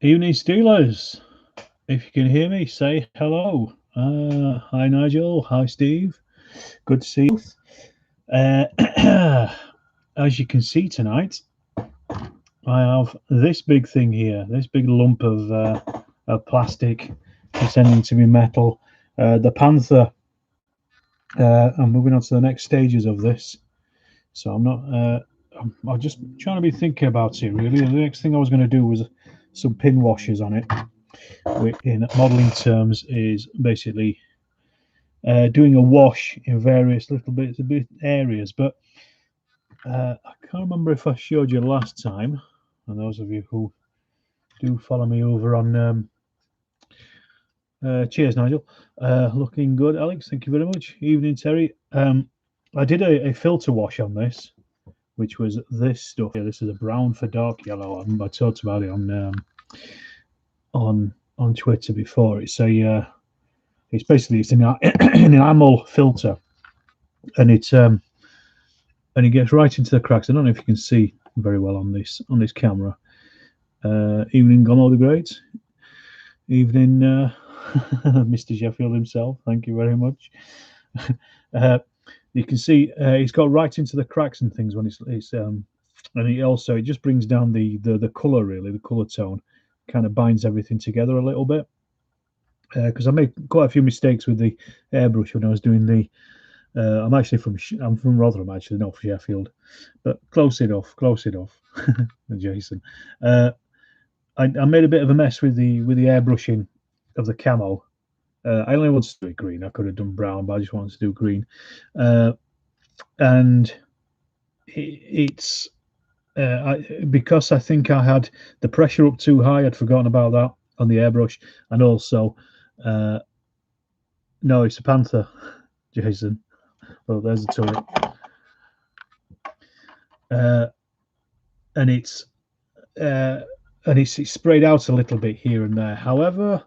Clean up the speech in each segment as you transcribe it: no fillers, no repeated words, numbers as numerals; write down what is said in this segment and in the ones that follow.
Evening, Steelers. If you can hear me, say hello. Hi, Nigel. Hi, Steve. Good to see you. As you can see tonight, I have this big thing here, this big lump of plastic pretending to be metal. The Panther. I'm moving on to the next stages of this. So I'm not. I'm just trying to be thinking about it really. The next thing I was going to do was some pin washers on it, which in modelling terms is basically doing a wash in various little bit areas. But I can't remember if I showed you last time. And those of you who do follow me over on cheers, Nigel. Looking good, Alex. Thank you very much. Evening, Terry. I did a filter wash on this, which was this stuff here. This is a brown for dark yellow. I talked about it on Twitter before. It's basically an enamel filter, and it gets right into the cracks. I don't know if you can see very well on this camera. Evening, Gone All the Great. Evening, Mr. Sheffield himself. Thank you very much. You can see it's got right into the cracks and things when it's and it just brings down the color, really, the color tone, kind of binds everything together a little bit. Because I made quite a few mistakes with the airbrush when I was doing the. I'm from Rotherham, actually, not Sheffield, but close enough, Jason. I made a bit of a mess with the airbrushing of the camo. I only wanted to do it green. I could have done brown, but I just wanted to do green. And it's because I think I had the pressure up too high. I'd forgotten about that on the airbrush, and also, no, it's a Panther, Jason. Well, there's the turret, and it's sprayed out a little bit here and there. However,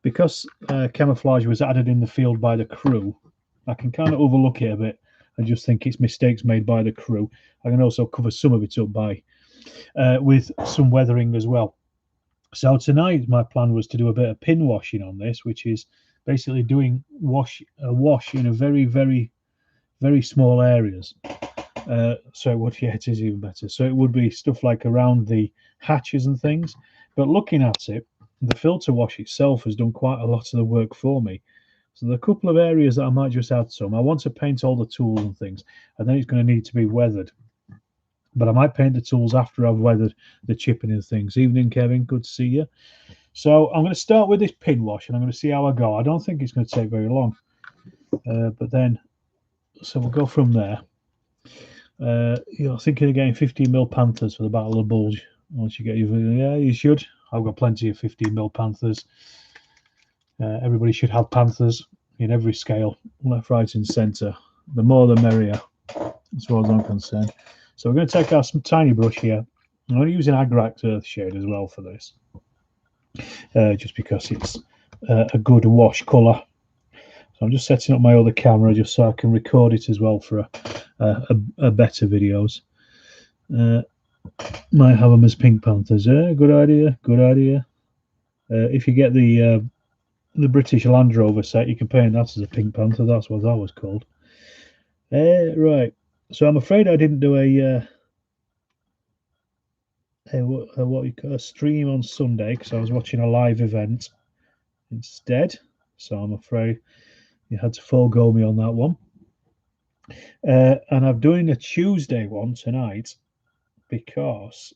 because camouflage was added in the field by the crew, I can kind of overlook it a bit and just think it's mistakes made by the crew. I can also cover some of it up by with some weathering as well. So tonight my plan was to do a bit of pin washing on this, which is basically doing a wash in a very, very, very small areas. So it would, yeah, it is even better. So it would be stuff like around the hatches and things. But looking at it, the filter wash itself has done quite a lot of the work for me. So there are a couple of areas that I might just add some. I want to paint all the tools and things, and then it's going to need to be weathered. But I might paint the tools after I've weathered the chipping and things. Evening, Kevin. Good to see you. So I'm going to start with this pin wash, and I'm going to see how I go. I don't think it's going to take very long. But then, so we'll go from there. You're thinking of getting 15mm Panthers for the Battle of the Bulge. Once you get your, yeah, you should. I've got plenty of 15mm Panthers. Everybody should have Panthers in every scale, left, right, and centre. The more, the merrier, as far as I'm concerned. So we're going to take our some tiny brush here. I'm going to use an Agrax Earthshade as well for this, just because it's a good wash colour. So I'm just setting up my other camera just so I can record it as well for a better videos. Might have them as Pink Panthers. Good idea. Good idea. If you get the British Land Rover set, you can paint that as a Pink Panther. That's what that was called. Right. So I'm afraid I didn't do what you call a stream on Sunday because I was watching a live event instead. So I'm afraid you had to forego me on that one. And I'm doing a Tuesday one tonight because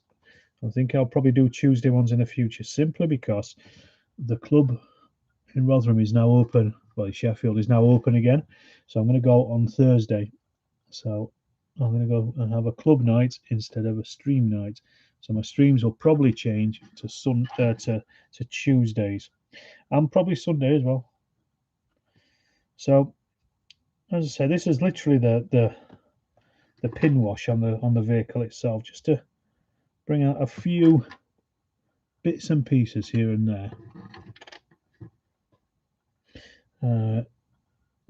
I think I'll probably do Tuesday ones in the future, simply because the club in Rotherham is now open. Well, Sheffield is now open again. So I'm going to go on Thursday. So I'm going to go and have a club night instead of a stream night. So my streams will probably change to Tuesdays, and probably Sunday as well. So, as I say, this is literally the pin wash on the vehicle itself, just to bring out a few bits and pieces here and there,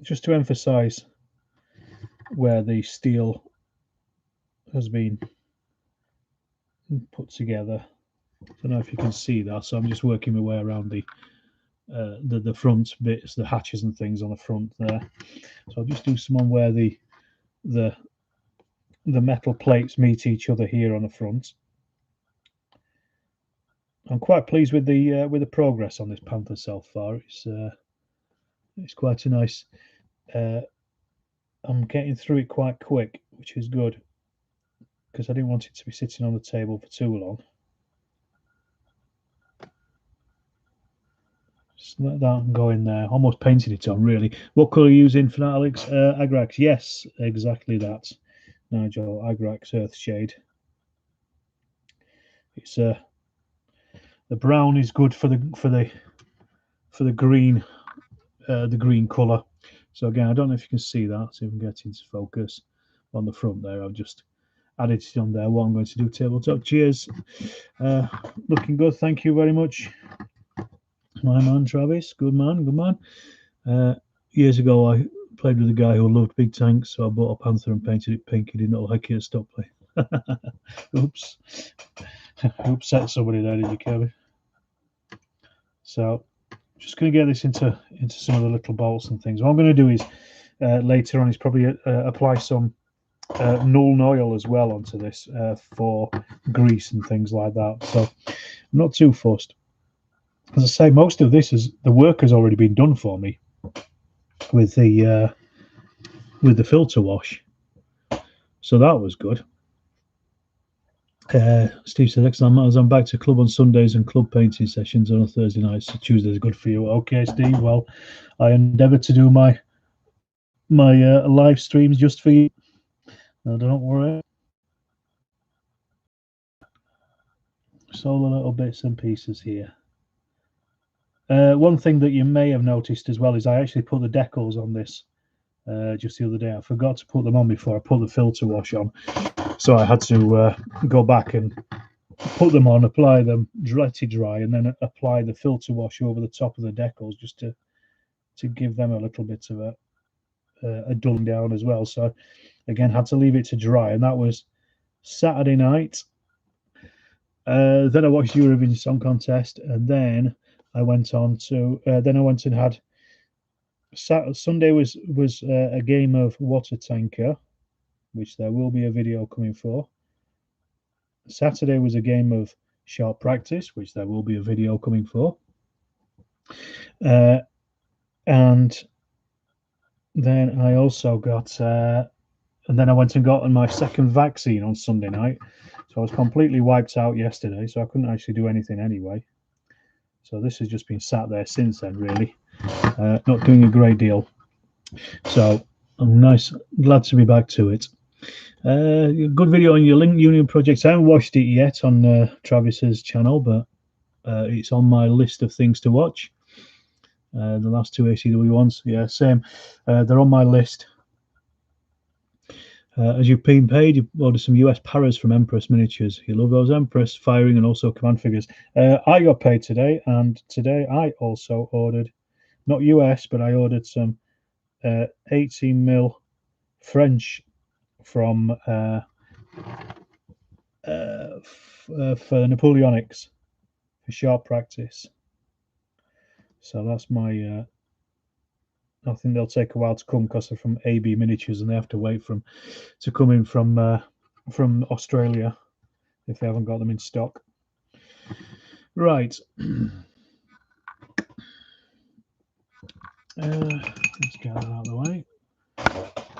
just to emphasise where the steel has been put together. I don't know if you can see that, so I'm just working my way around the front bits, the hatches and things on the front there. So I'll just do some on where the metal plates meet each other here on the front. I'm quite pleased with the progress on this Panther so far. It's quite a nice. I'm getting through it quite quick, which is good because I didn't want it to be sitting on the table for too long. Just let that go in there. Almost painted it on, really. What colour are you using for that, Alex? Agrax. Yes, exactly that. Nigel, Agrax Earthshade. It's the brown is good for the green, the green colour. So again, I don't know if you can see that. See if I can get into focus on the front there. I've just added it on there. What I'm going to do, tabletop. Cheers. Looking good. Thank you very much, my man Travis. Good man. Good man. Years ago, I played with a guy who loved big tanks, so I bought a Panther and painted it pink. He didn't like it and stopped playing. Oops. Upset somebody there, did you, Kevin? So, just going to get this into some of the little bolts and things. What I'm going to do is later on is probably apply some Nuln oil as well onto this for grease and things like that. So, I'm not too fussed. As I say, most of this the work has already been done for me with the filter wash, so that was good. Steve said, next time I'm back to club on Sundays and club painting sessions on a Thursday night, so Tuesday's good for you. Okay, Steve, well, I endeavour to do my live streams just for you. No, don't worry. Just all the little bits and pieces here. One thing that you may have noticed as well is I actually put the decals on this just the other day. I forgot to put them on before I put the filter wash on, so I had to go back and put them on, apply them, let it dry, and then apply the filter wash over the top of the decals just to give them a little bit of a dulling down as well. So again, had to leave it to dry, and that was Saturday night. Then I watched the Eurovision Song Contest, and then I went on to then I went and had Sunday was a game of water tanker, which there will be a video coming for. Saturday was a game of sharp practice, which there will be a video coming for. And then I also got, and then I went and got my second vaccine on Sunday night. So I was completely wiped out yesterday, so I couldn't actually do anything anyway. So this has just been sat there since then, really. Not doing a great deal. So I'm glad to be back to it. Good video on your Link Union project. I haven't watched it yet on Travis's channel, but it's on my list of things to watch. The last two ACW ones, yeah, same. They're on my list. As you've been paid, you ordered some US Paras from Empress Miniatures. You love those Empress firing and also command figures. I got paid today, and today I also ordered, not US, but I ordered some 18mm French from for Napoleonics for sharp practice. So that's my. I think they'll take a while to come because they're from AB Miniatures, and they have to wait to come in from Australia if they haven't got them in stock. Right. Let's get that out of the way.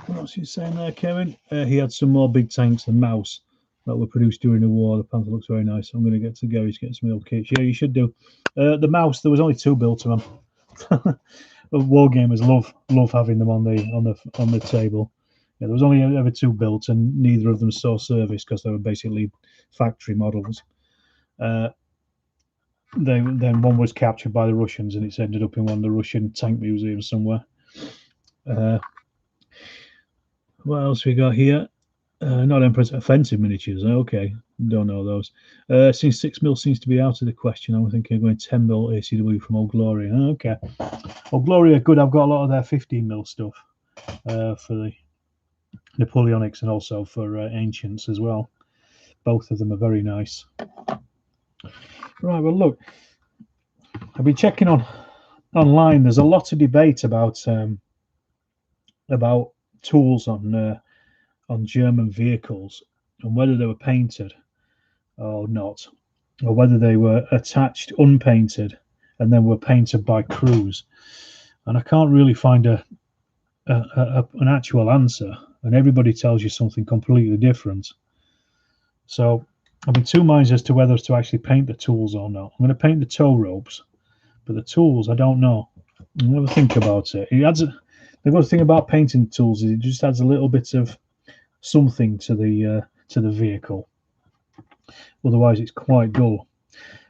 What's he saying there, Kevin? He had some more big tanks and mouse that were produced during the war. The Panther looks very nice. I'm going to get to Gary's to get some old kits. Yeah, you should do. The mouse, there was only 2 built of them. Wargamers love having them on the table. Yeah, there was only ever 2 built, and neither of them saw service because they were basically factory models. Then one was captured by the Russians, and it's ended up in one of the Russian tank museums somewhere. What else we got here? Not Empress, offensive miniatures. Okay, don't know those. Since 6mm seems to be out of the question, I'm thinking of going 10mm ACW from Old Glory. Okay, Old Glory are good. I've got a lot of their 15mm stuff for the Napoleonics and also for Ancients as well. Both of them are very nice. Right, well, look, I've been checking online. There's a lot of debate about tools on German vehicles and whether they were painted or not, or whether they were attached unpainted and then were painted by crews. And I can't really find an actual answer, and everybody tells you something completely different. So I'm in two minds as to whether to actually paint the tools or not. I'm going to paint the tow ropes, but the tools, I don't know. I'll never think about it. The good thing about painting the tools is it just adds a little bit of something to the vehicle. Otherwise, it's quite dull.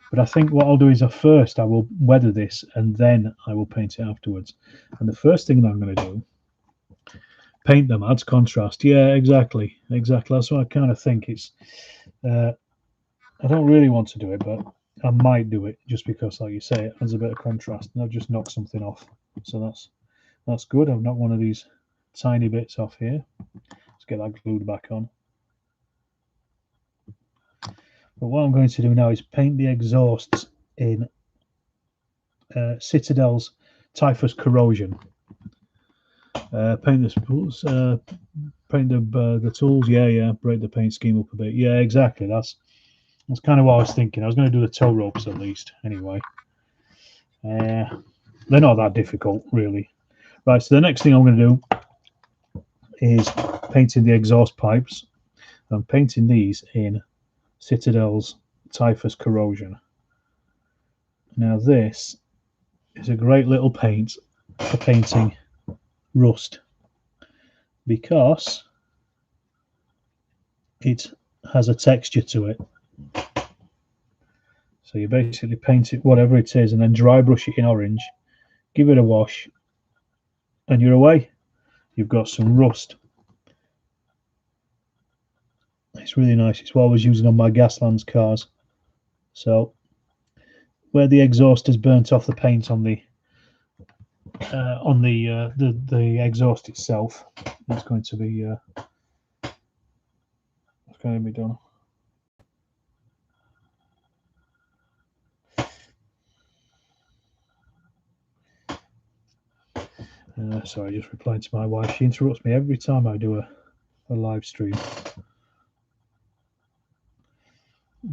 But I think what I'll do is first I will weather this and then I will paint it afterwards. And the first thing that I'm going to do, paint them, adds contrast. Yeah, exactly. That's what I kind of think. I don't really want to do it, but I might do it just because, like you say, it adds a bit of contrast and I'll just knock something off. So that's good. I've knocked one of these tiny bits off here. Let's get that glued back on. But what I'm going to do now is paint the exhausts in Citadel's Typhus Corrosion. Paint the spools, paint the tools. Yeah, break the paint scheme up a bit. Yeah, exactly. That's kind of what I was thinking. I was going to do the tow ropes at least. Anyway, they're not that difficult, really. Right. So the next thing I'm going to do is painting the exhaust pipes. I'm painting these in Citadel's Typhus Corrosion. Now this is a great little paint for painting rust because it has a texture to it. So you basically paint it whatever it is and then dry brush it in orange, give it a wash, and you're away. You've got some rust. It's really nice. It's what I was using on my Gaslands cars. So where the exhaust has burnt off the paint on the exhaust itself, it's going to be done. Sorry, just replying to my wife. She interrupts me every time I do a live stream.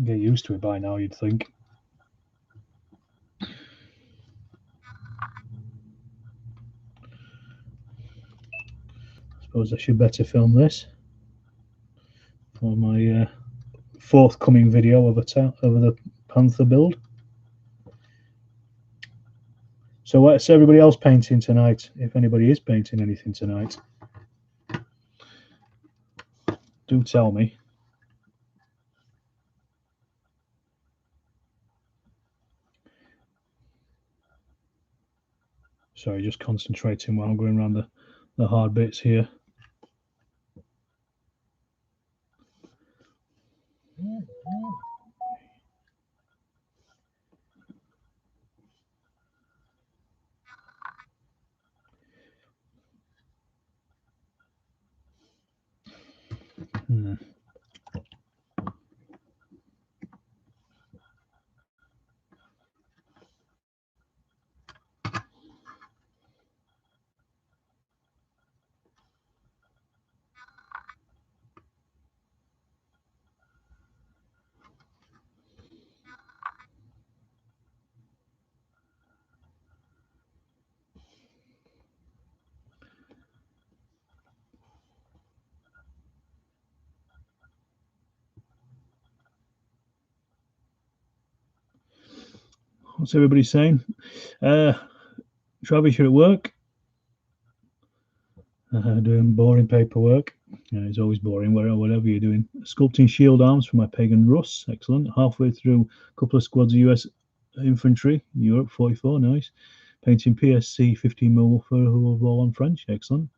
Get used to it by now, you'd think. I suppose I should better film this for my forthcoming video of the Panther build. So what's everybody else painting tonight? If anybody is painting anything tonight, do tell me. Sorry, just concentrating while I'm going around the hard bits here. What's everybody saying? Travis, you're at work? Doing boring paperwork. It's always boring, whatever you're doing. Sculpting shield arms for my pagan Russ. Excellent. Halfway through a couple of squads of US infantry. Europe 44. Nice. Painting PSC 15mm for wall on French. Excellent.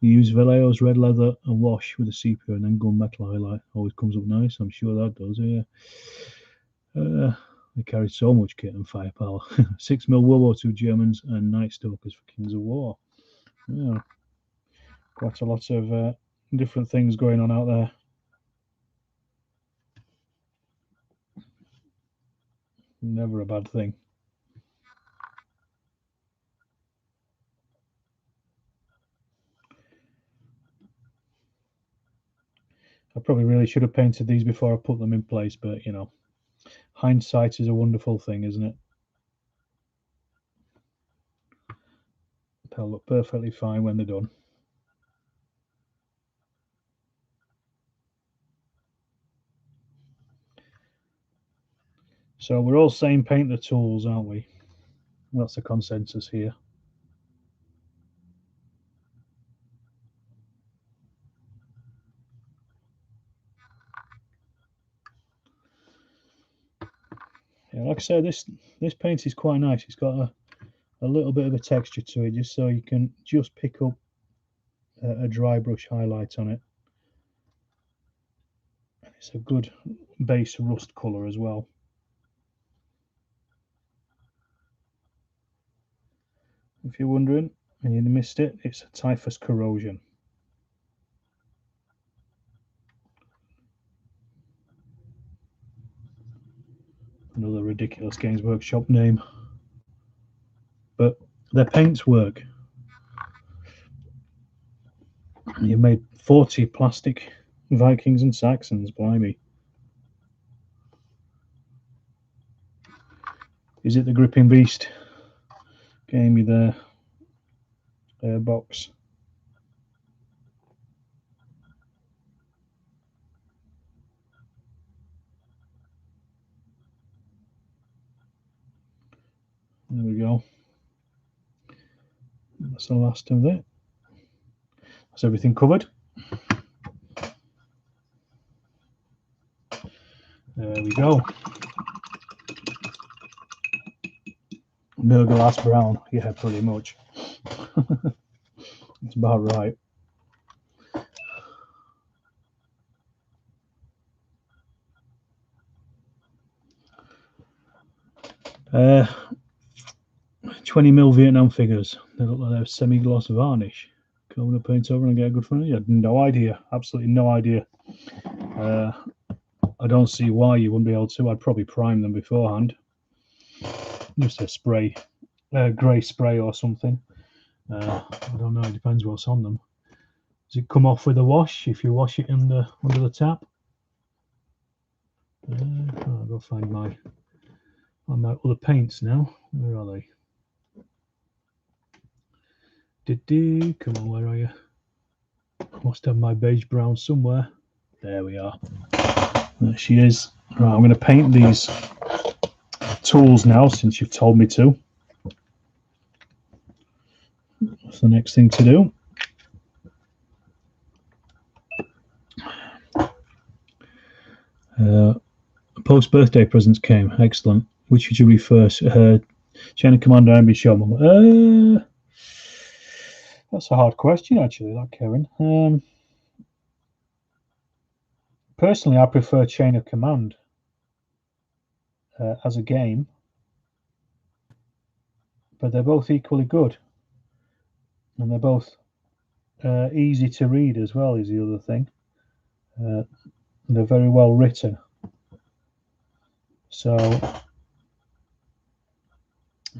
You use Vallejo's red leather and wash with a sepia and then gunmetal highlight. Always comes up nice. I'm sure that does. Yeah. They carried so much kit and firepower. 6mm World War II Germans and Night Stalkers for Kings of War. Yeah. Quite a lot of different things going on out there. Never a bad thing. I probably really should have painted these before I put them in place, but you know, hindsight is a wonderful thing, isn't it? They'll look perfectly fine when they're done. So we're all saying paint the tools, aren't we? That's the consensus here. Yeah, like I say, this paint is quite nice. It's got a little bit of a texture to it, just so you can just pick up a dry brush highlight on it. It's a good base rust colour as well. If you're wondering and you missed it, it's a Typhus Corrosion. Another ridiculous Games Workshop name. But their paints work. You made 40 plastic Vikings and Saxons, blimey. Is it the Gripping Beast? Gave me their box. There we go. That's the last of it. That's everything covered. There we go. Burglass brown. Yeah, pretty much. That's about right. Uh, 20mm Vietnam figures. They look like they're semi-gloss varnish. Come to paint over and get a good finish. I had no idea. Absolutely no idea. I don't see why you wouldn't be able to. I'd probably prime them beforehand. Just a spray, grey spray or something. I don't know. It depends what's on them. Does it come off with a wash if you wash it under the tap? I'll go find my other paints now. Where are they? Come on, where are you? I must have my beige brown somewhere. There we are. There she is. Right, I'm going to paint these tools now since you've told me to. That's the next thing to do. Post-birthday presents came. Excellent. Which would you read first? Chain of Command or Ambi Showman? That's a hard question, actually, that, Karen. Personally, I prefer Chain of Command as a game, but they're both equally good, and they're both easy to read as well. Is the other thing. They're very well written. So,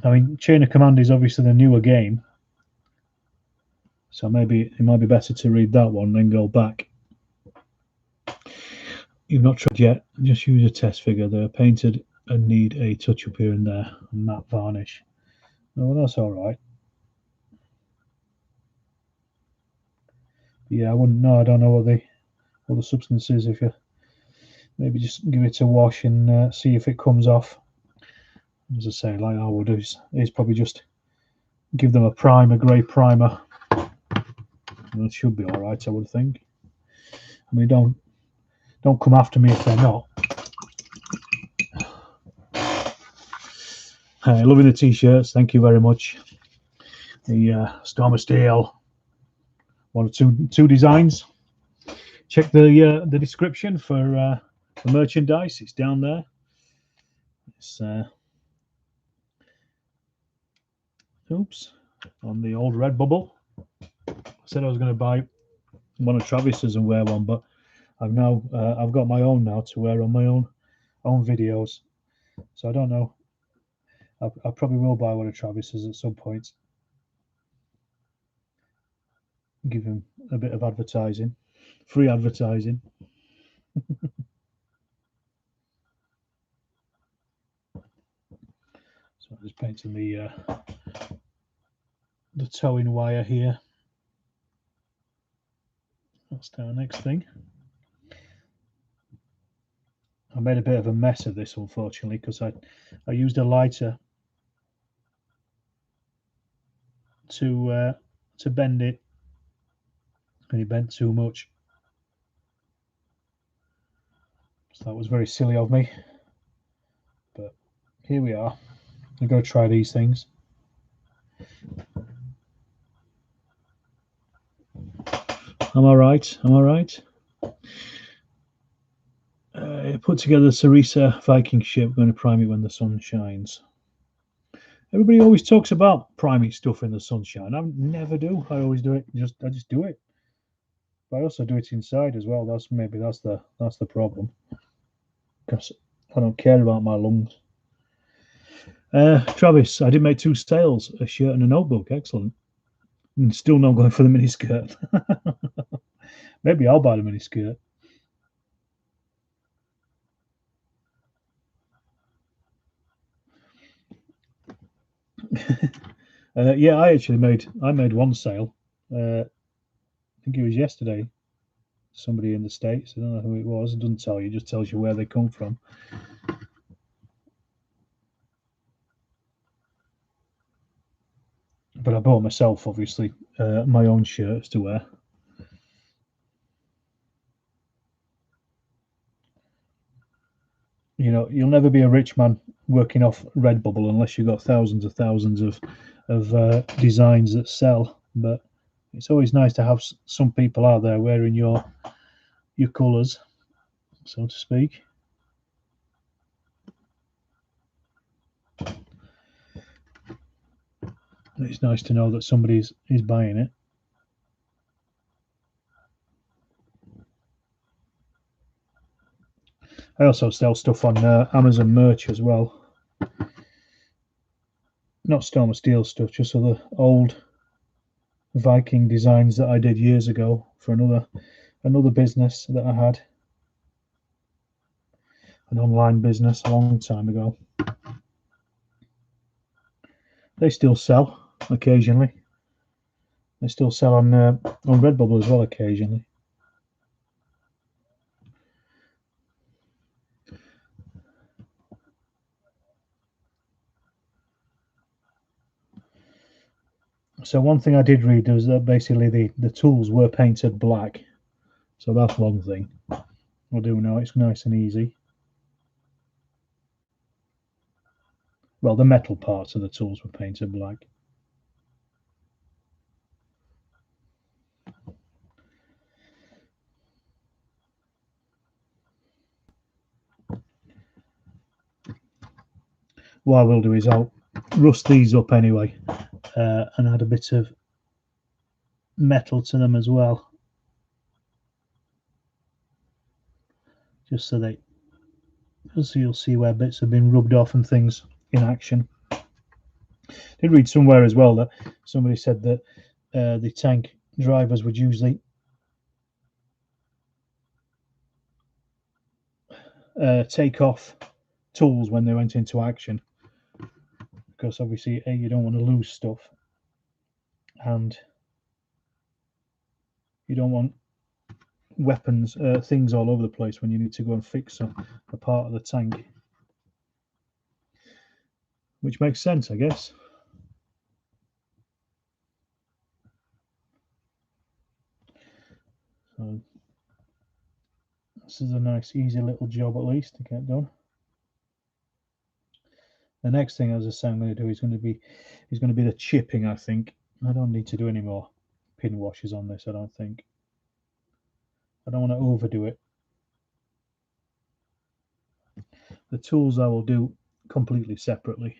I mean, Chain of Command is obviously the newer game, so maybe it might be better to read that one then go back. You've not tried yet. Just use a test figure. They're painted and need a touch up here and there. Matte varnish. Oh, well, that's all right. Yeah, I wouldn't know. I don't know what the substance is. If you maybe just give it a wash and see if it comes off. As I say, like I would do, is probably just give them a grey primer. And it should be all right, I would think. I mean, don't come after me if they're not. Loving the t-shirts. Thank you very much. The Storm of Steel. One or two designs. Check the description for the merchandise. It's down there. It's oops, on the old Redbubble. I said I was going to buy one of Travis's and wear one, but I've got my own now to wear on my own videos. So I don't know. I probably will buy one of Travis's at some point. Give him a bit of advertising, free advertising. So I'm just painting the towing wire here. That's our next thing. I made a bit of a mess of this, unfortunately, because I used a lighter to bend it, and it bent too much. So that was very silly of me. But here we are. I'm going to try these things. Am I right? Am I right? Put together the Sarisa Viking ship. We're going to prime it when the sun shines. Everybody always talks about priming stuff in the sunshine. I never do. I always do it. I just do it. But I also do it inside as well. That's the problem. Because I don't care about my lungs. Travis, I did make 2 sails, a shirt and a notebook. Excellent. And still not going for the miniskirt. Maybe I'll buy the miniskirt. Yeah, I made 1 sail. I think it was yesterday. Somebody in the States. I don't know who it was. It doesn't tell you. It just tells you where they come from. But I bought myself, obviously, my own shirts to wear. You know, you'll never be a rich man working off Redbubble unless you've got thousands of designs that sell. But it's always nice to have some people out there wearing your colours, so to speak. It's nice to know that somebody is buying it. I also sell stuff on Amazon merch as well. Not Storm of Steel stuff, just other old Viking designs that I did years ago for another business that I had, an online business a long time ago. They still sell occasionally. They still sell on Redbubble as well occasionally. So one thing I did read was that basically the tools were painted black. So that's one thing. I do know it's nice and easy. Well, the metal parts of the tools were painted black. What I will do is I'll rust these up anyway and add a bit of metal to them as well, just so you'll see where bits have been rubbed off and things in action. I did read somewhere as well that somebody said that the tank drivers would usually take off tools when they went into action, because obviously you don't want to lose stuff, and you don't want weapons, things all over the place when you need to go and fix a part of the tank, which makes sense, I guess. So this is a nice, easy little job at least to get done. The next thing, as I say, I'm going to do is going to be the chipping. I think I don't need to do any more pin washes on this. I don't think. I don't want to overdo it. The tools I will do completely separately.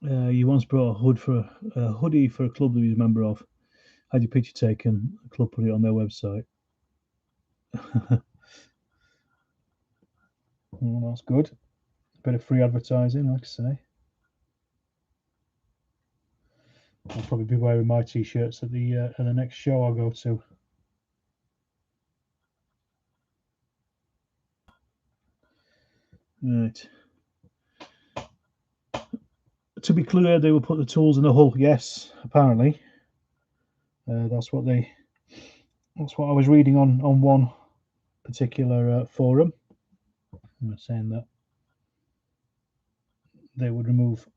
You once brought a hoodie for a club that he was a member of. Had your picture taken. The club put it on their website. Well, that's good. Bit of free advertising, like I say. I'll probably be wearing my t-shirts at the next show I'll go to. Right. To be clear, they will put the tools in the hull. Yes, apparently. That's what I was reading on one particular forum. I'm saying that they would remove.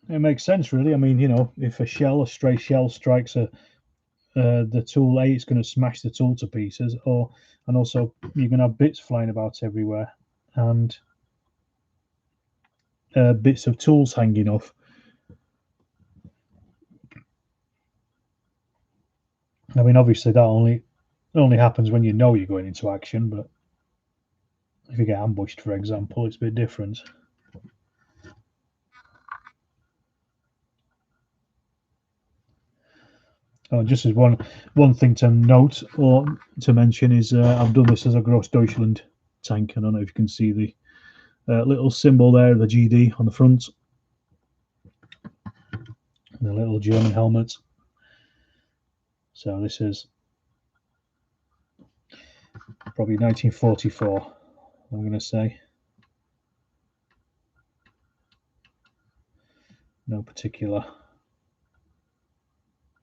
It makes sense, really. I mean, you know, if a stray shell strikes the tool, it's going to smash the tool to pieces, and also you're going to have bits flying about everywhere, and bits of tools hanging off. I mean, obviously that only happens when you know you're going into action, but if you get ambushed, for example, it's a bit different. Oh, just as one thing to note or to mention is I've done this as a Gross Deutschland tank. I don't know if you can see the little symbol there, the GD on the front, the little German helmet. So this is probably 1944, I'm going to say. No particular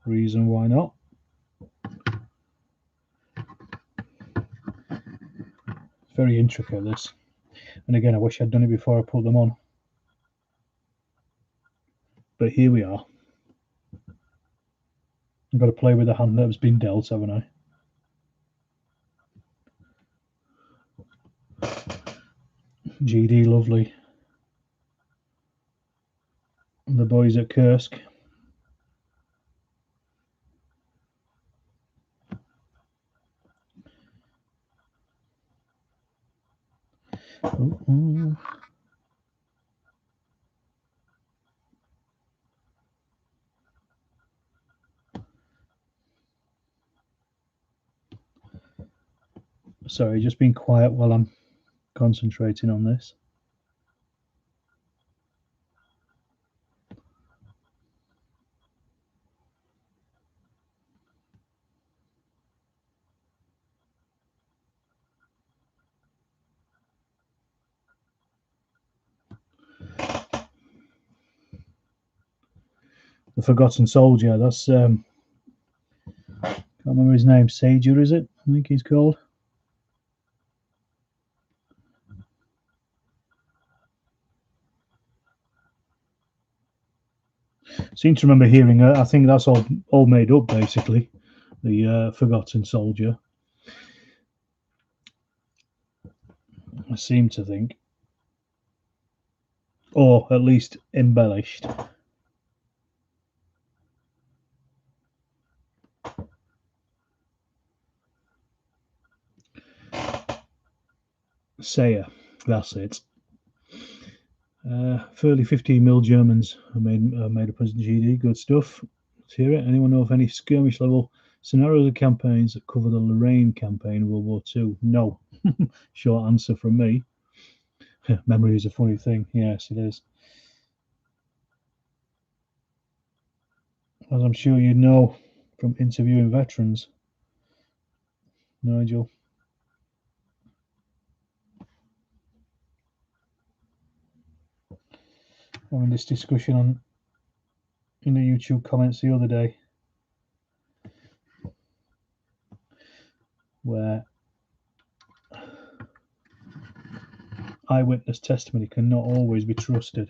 reason why not. Very intricate, this. And again, I wish I'd done it before I put them on. But here we are. I've got to play with the hand that has been dealt, haven't I? GD, lovely. The boys at Kursk. Ooh. Sorry, just being quiet while I'm concentrating on this. The Forgotten Soldier, that's can't remember his name. Sager, is it? I think he's called. Seem to remember hearing. I think that's all made up, basically. The Forgotten Soldier. I seem to think, or at least embellished. Sayer, that's it. Fairly 15mm Germans are made up as GD. Good stuff. Let's hear it. Anyone know of any skirmish level scenarios or campaigns that cover the Lorraine campaign in World War II? No. Short answer from me. Memory is a funny thing. Yes, it is. As I'm sure you know from interviewing veterans, Nigel. Having this discussion in the YouTube comments the other day, where eyewitness testimony cannot always be trusted.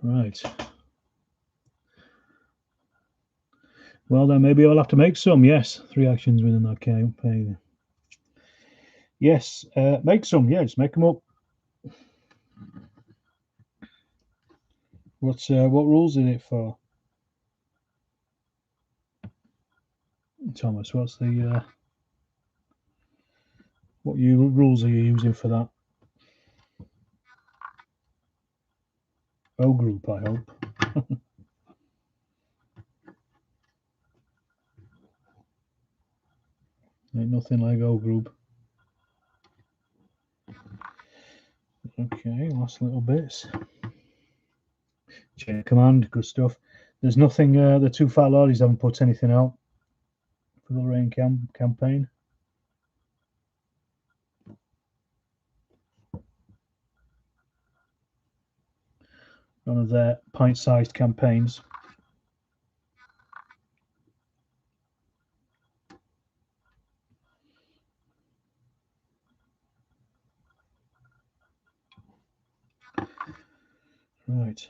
Right. Well, then maybe I'll have to make some. Yes, 3 actions within that campaign. Yes, make some. Yeah, just make them up. What rules is it for? Thomas, what's the What rules are you using for that? O group, I hope. Ain't nothing like O group. Okay, last little bits. Chain of command, good stuff. There's nothing, the two fat lorries haven't put anything out for the rain campaign. None of their pint-sized campaigns. Right.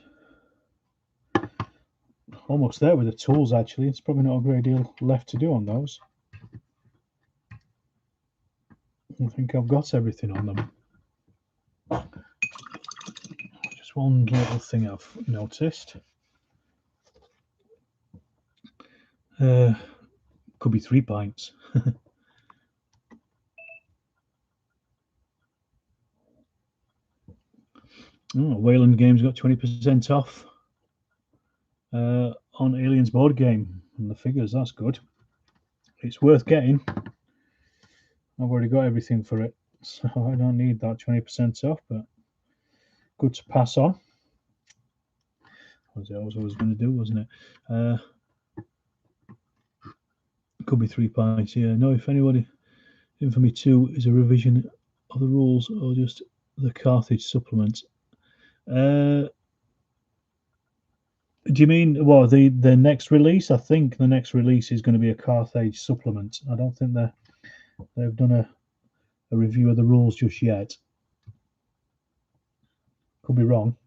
Almost there with the tools, actually. It's probably not a great deal left to do on those. I think I've got everything on them. Just one little thing I've noticed. Could be 3 pints. Wayland Games got 20% off on Aliens board game and the figures. That's good. It's worth getting. I've already got everything for it, so I don't need that 20% off, but good to pass on. As I was always going to do, wasn't it? Could be 3 pints. Yeah. No, if anybody, Infamy 2 is a revision of the rules or just the Carthage supplement. Do you mean, well, the next release? I think the next release is going to be a Carthage supplement. I don't think they've done a review of the rules just yet. Could be wrong.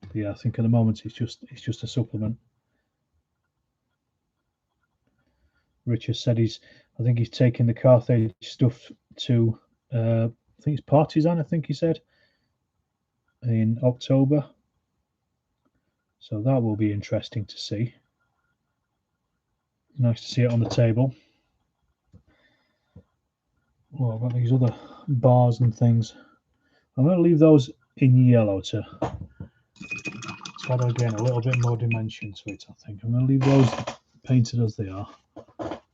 But yeah, I think at the moment it's just a supplement. Richard said I think he's taking the Carthage stuff to I think it's Partisan, I think he said, in October. So that will be interesting to see. Nice to see it on the table. Well, I've got these other bars and things. I'm going to leave those in yellow to add again a little bit more dimension to it, I think. I'm going to leave those painted as they are.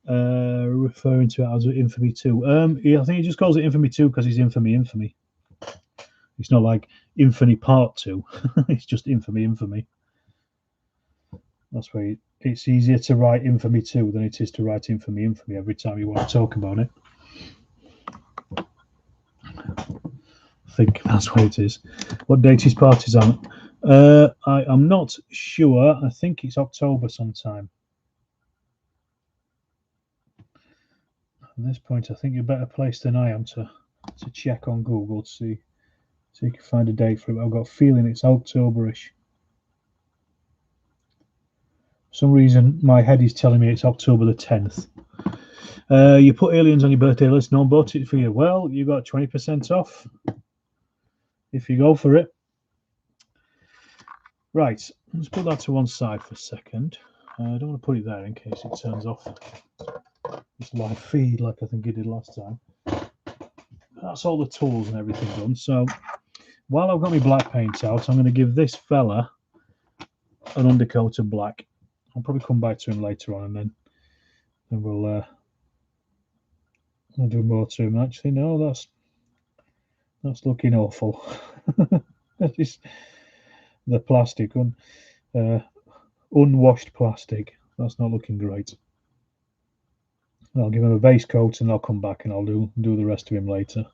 Referring to it as Infamy 2. Yeah, I think he just calls it Infamy 2 because he's Infamy. It's not like Infamy Part 2. It's just Infamy. That's why it's easier to write Infamy 2 than it is to write Infamy every time you want to talk about it. I think that's what it is. What date is Partisan? I'm not sure. I think it's October sometime. At this point, I think you're better placed than I am to check on Google to see so you can find a date for it. I've got a feeling it's October-ish. For some reason, my head is telling me it's October the 10th. You put Aliens on your birthday list, no one bought it for you. Well, you got 20% off if you go for it. Right, let's put that to one side for a second. I don't want to put it there in case it turns off this live feed like I think it did last time. That's all the tools and everything done. So while I've got my black paint out, I'm going to give this fella an undercoat of black. I'll probably come back to him later on, and then we'll do more to him. Actually, no, that's looking awful. That is the plastic, unwashed plastic. That's not looking great. I'll give him a base coat, and I'll come back and I'll do the rest of him later.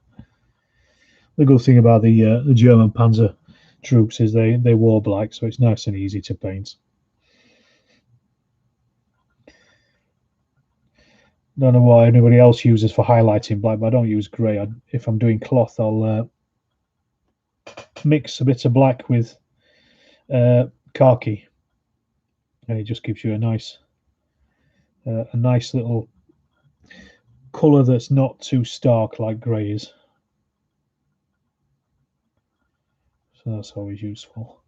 The good thing about the German Panzer troops is they wore black, so it's nice and easy to paint. Don't know what anybody else uses for highlighting black, but I don't use grey. If I'm doing cloth, I'll mix a bit of black with khaki, and it just gives you a nice little colour that's not too stark like grey is. So that's always useful.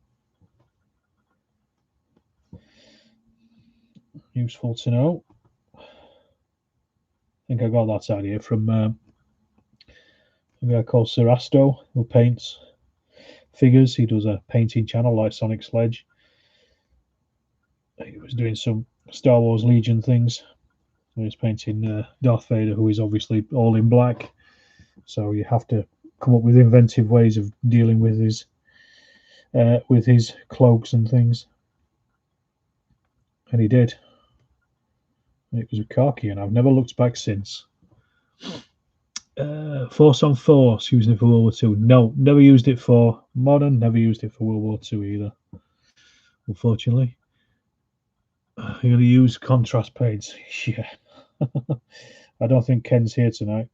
Useful to know. think I got that idea from a guy called Serasto, who paints figures. He does a painting channel like Sonic Sledge. He was doing some Star Wars Legion things. He was painting Darth Vader, who is obviously all in black. So you have to come up with inventive ways of dealing with his cloaks and things. And he did. It was a khaki, and I've never looked back since. Force on Force, using it for World War II. No, never used it for modern, never used it for World War II either, unfortunately. I'm going to use contrast paints. Yeah. I don't think Ken's here tonight.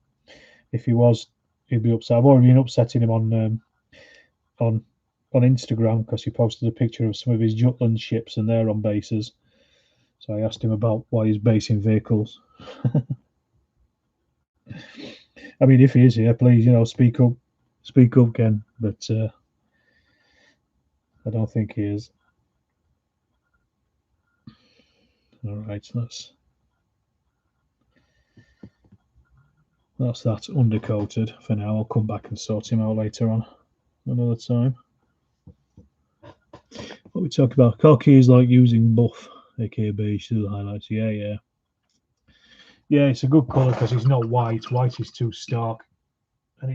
If he was, he'd be upset. I've already been upsetting him on Instagram because he posted a picture of some of his Jutland ships and they're on bases. So I asked him about why he's basing vehicles. I mean, if he is here, please, speak up, Ken. But I don't think he is. All right, that's that undercoated for now. I'll come back and sort him out later on, another time. What we talk about? Khaki is like using buff, aka beige, to the highlights. Yeah. It's a good colour because it's not white. White is too stark, and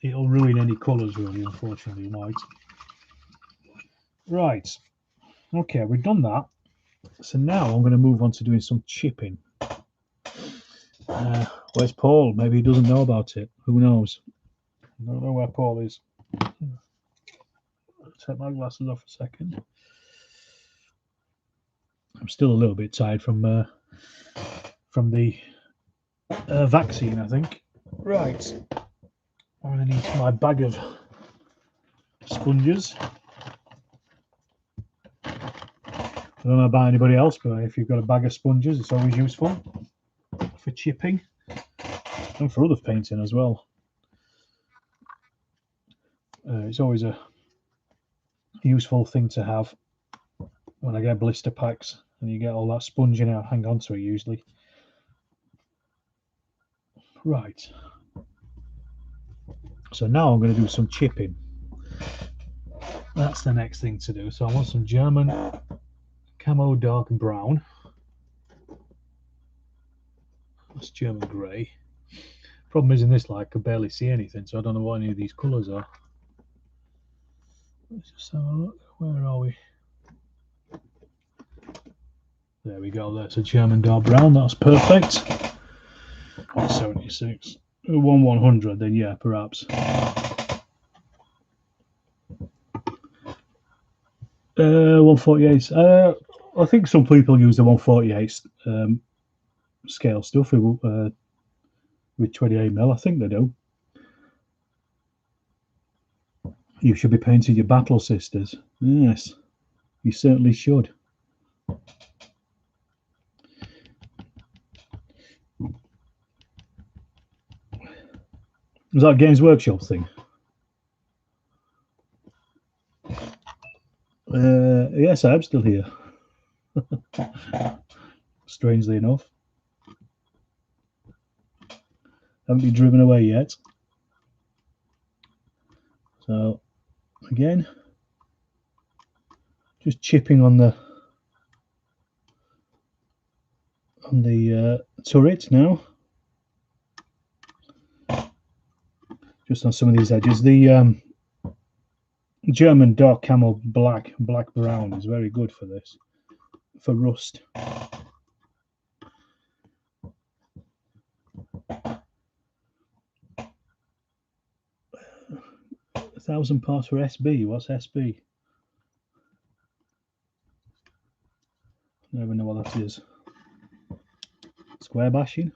it'll ruin any colours really. Unfortunately, white. Right. Okay, we've done that. So now I'm going to move on to doing some chipping. Where's Paul? Maybe he doesn't know about it. Who knows? I don't know where Paul is. I'll take my glasses off a second. I'm still a little bit tired from the vaccine, I think. Right. I'm going to need my bag of sponges. I don't know about anybody else, but if you've got a bag of sponges, it's always useful for chipping and for other painting as well. It's always a useful thing to have when I get blister packs and you get all that sponging out. Hang on to it usually. Right. So now I'm going to do some chipping. That's the next thing to do. So I want some German camo dark brown. That's German grey. Problem is in this light I can barely see anything, so I don't know what any of these colours are. Let's just have a look. Where are we? There we go. That's a German dark brown. That's perfect. 76. 1/100 then, yeah, perhaps. 148. I think some people use the 148 scale stuff with 28mm. I think they do. You should be painting your battle sisters. Yes, you certainly should. Was that a Games Workshop thing? Yes, I'm still here. Strangely enough. Haven't been driven away yet. So, again, just chipping on the turret now. Just on some of these edges. The German dark camo black brown is very good for this, for rust. £1,000 for SB. What's SB? I don't even know what that is. Square bashing.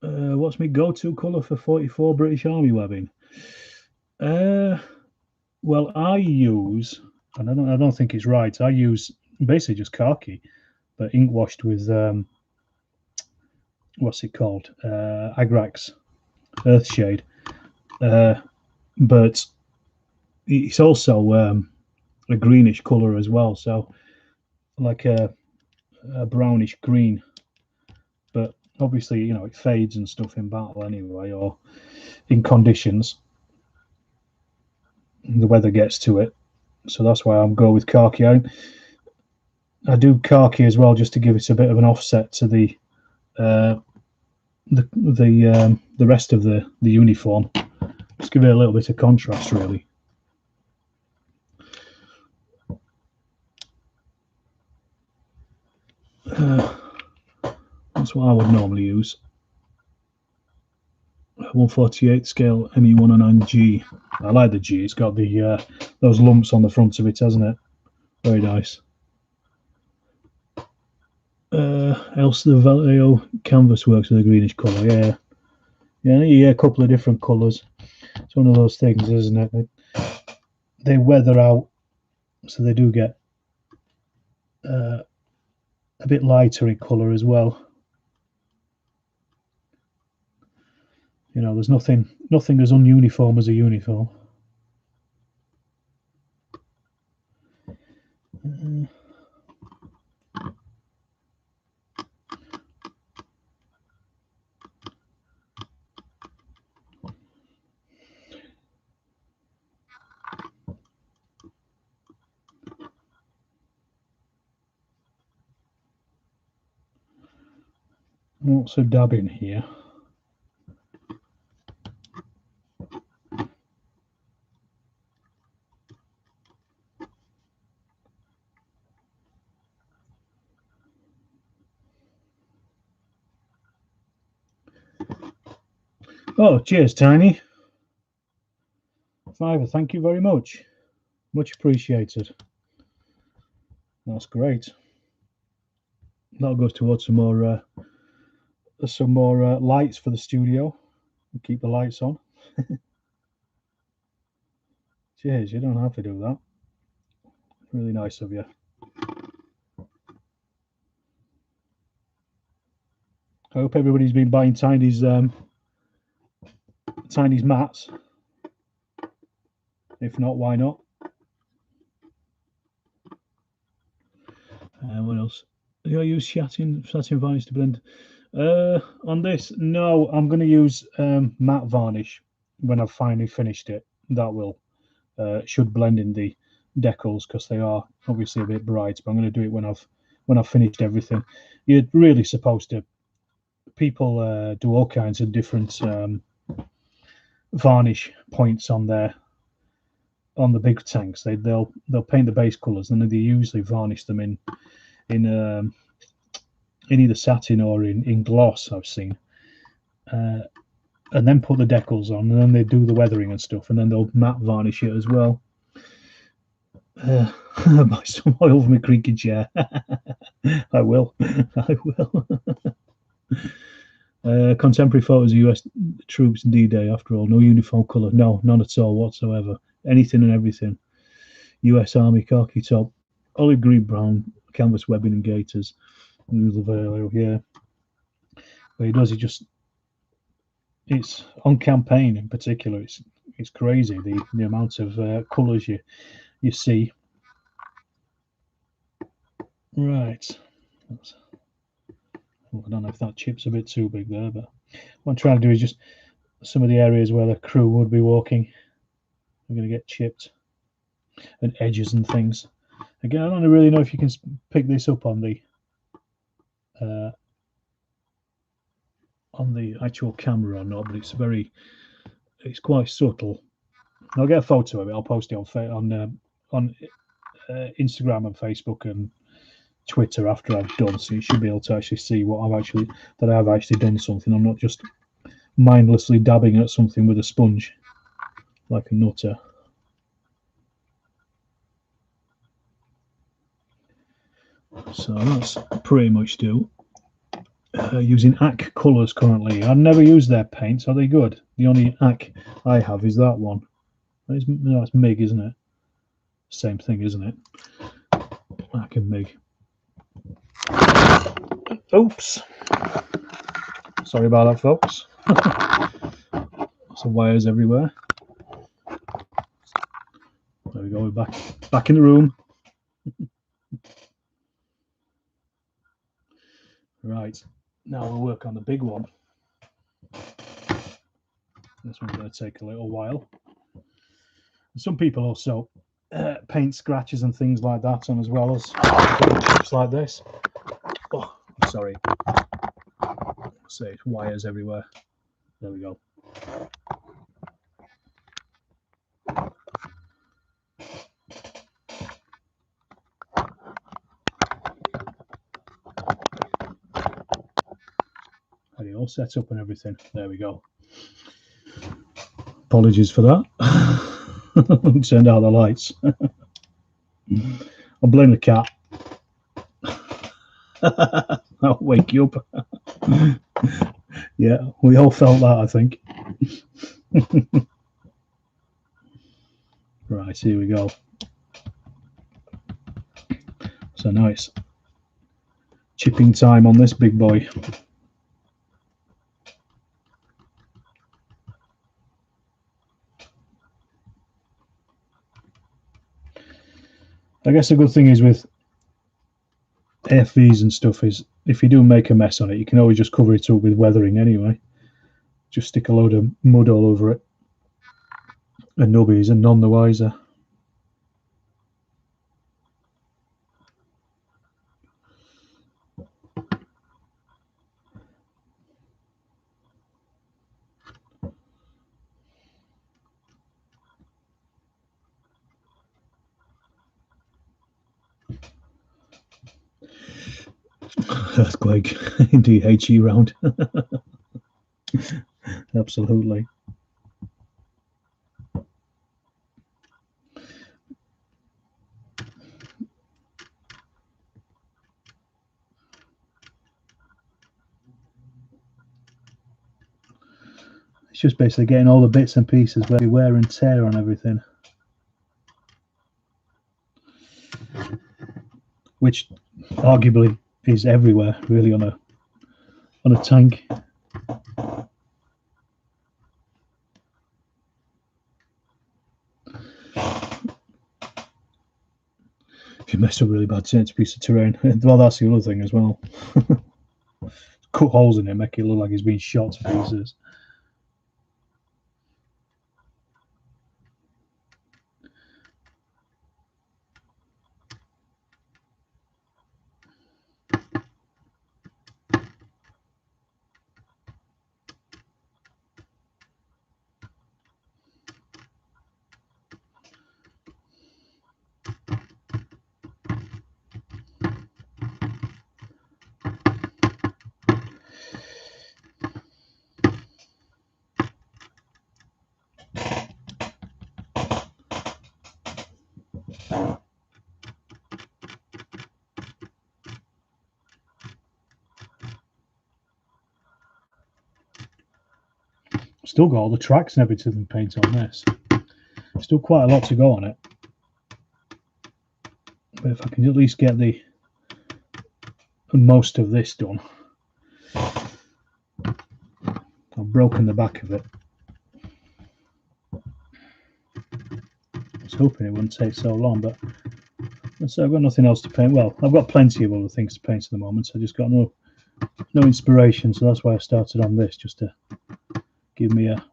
What's my go-to colour for 44 British Army webbing? Well, I use, and I don't think it's right. I use basically just khaki, but ink washed with what's it called? Agrax Earthshade. But it's also a greenish colour as well, so like a brownish green. Obviously, you know, it fades and stuff in battle anyway, or in conditions. The weather gets to it, so that's why I'm go with khaki. I do khaki as well, just to give it a bit of an offset to the rest of the uniform. Just give it a little bit of contrast, really. That's what I would normally use. 148 scale ME109G. I like the G. It's got the those lumps on the front of it, hasn't it? Very nice. Else the Vallejo canvas works with a greenish colour. Yeah, a couple of different colours. It's one of those things, isn't it? They weather out, so they do get a bit lighter in colour as well. You know, there's nothing as ununiform as a uniform. Lots of dabbing here. Oh, cheers, Tiny. Fiver, thank you very much. Much appreciated. That's great. That'll go towards some more lights for the studio. We'll keep the lights on. Cheers, you don't have to do that. Really nice of you. I hope everybody's been buying Tiny's mats. If not, why not? What else? Do I use satin varnish to blend? On this, no. I'm going to use matte varnish when I've finally finished it. That will should blend in the decals because they are obviously a bit bright. But I'm going to do it when I've finished everything. You're really supposed to. People do all kinds of different varnish points on the big tanks. They'll paint the base colours and then they usually varnish them in either satin or in gloss. I've seen, and then put the decals on, and then they do the weathering and stuff, and then they'll matte varnish it as well. Buy some oil for my creaky chair. I will. Contemporary photos of US troops D-Day, after all. No uniform colour. No, none at all whatsoever. Anything and everything. US Army khaki top, olive green brown, canvas webbing and gaiters. Yeah. But he does, it's on campaign in particular, it's crazy the amount of colours you see. Right. I don't know if that chip's a bit too big there, but what I'm trying to do is just some of the areas where the crew would be walking are going to get chipped, and edges and things. Again, I don't really know if you can pick this up on the actual camera or not, but it's quite subtle. I'll get a photo of it. I'll post it on Instagram and Facebook and Twitter after I've done, so you should be able to actually see that I've actually done something. I'm not just mindlessly dabbing at something with a sponge like a nutter. So that's pretty much do. Using AC colours currently. I've never used their paints. Are they good? The only AC I have is that one. No, it's MIG, isn't it? Same thing, isn't it? AC and MIG. Oops. Sorry about that, folks. Some wires everywhere. There we go. We're back in the room. Right. Now we'll work on the big one. This one's going to take a little while. Some people also paint scratches and things like that on, as well as chips like this. Oh, sorry. Say wires everywhere. There we go. Are you all set up and everything? There we go. Apologies for that. Turned out the lights. I'll blame the cat. I'll wake you up. Yeah, we all felt that, I think. Right, here we go. So nice chipping time on this big boy. I guess the good thing is with AFVs and stuff is if you do make a mess on it, you can always just cover it up with weathering anyway. Just stick a load of mud all over it, and nobody's none the wiser. Earthquake, DHE round. Absolutely. It's just basically getting all the bits and pieces where you wear and tear on everything, which arguably is everywhere really on a tank. If you mess up really bad, it's a piece of terrain. Well, that's the other thing as well. Cut holes in it, make it look like it's been shot to pieces. Still got all the tracks and everything painted on this. Still quite a lot to go on it. But if I can at least get the most of this done. I've broken the back of it. I was hoping it wouldn't take so long, but so I've got nothing else to paint. Well, I've got plenty of other things to paint at the moment, so I just got no inspiration, so that's why I started on this, just to give me a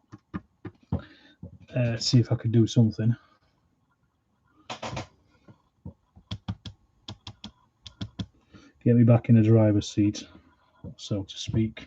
see if I could do something. Get me back in the driver's seat, so to speak.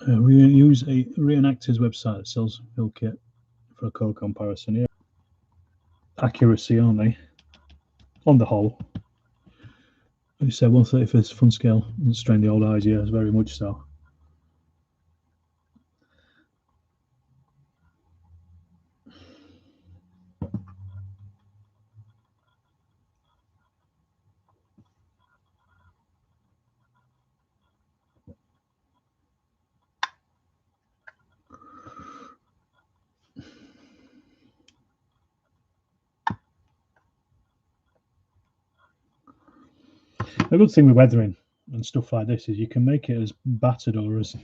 We use a Reenactor's website that sells build kit for a code comparison. Yeah, accuracy, aren't they? On the whole, you said 1/31 fun scale and strain the old eyes. Yeah, very much so. The good thing with weathering and stuff like this is you can make it as battered or as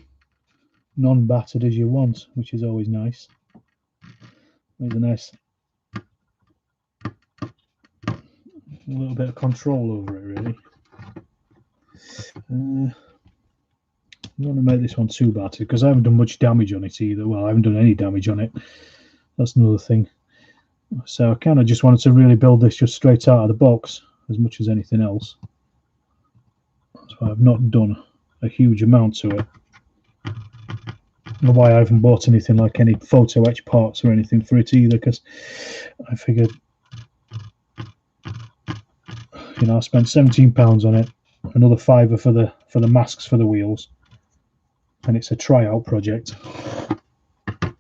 non-battered as you want, which is always nice. There's a nice little bit of control over it, really. I'm going to make this one too battered because I haven't done much damage on it either. Well, I haven't done any damage on it. That's another thing. So I kind of just wanted to really build this just straight out of the box as much as anything else. That's why I've not done a huge amount to it. And why I haven't bought anything like any photo etch parts or anything for it either, because I figured, you know, I spent £17 on it, another £5 for the masks for the wheels, and it's a tryout project. A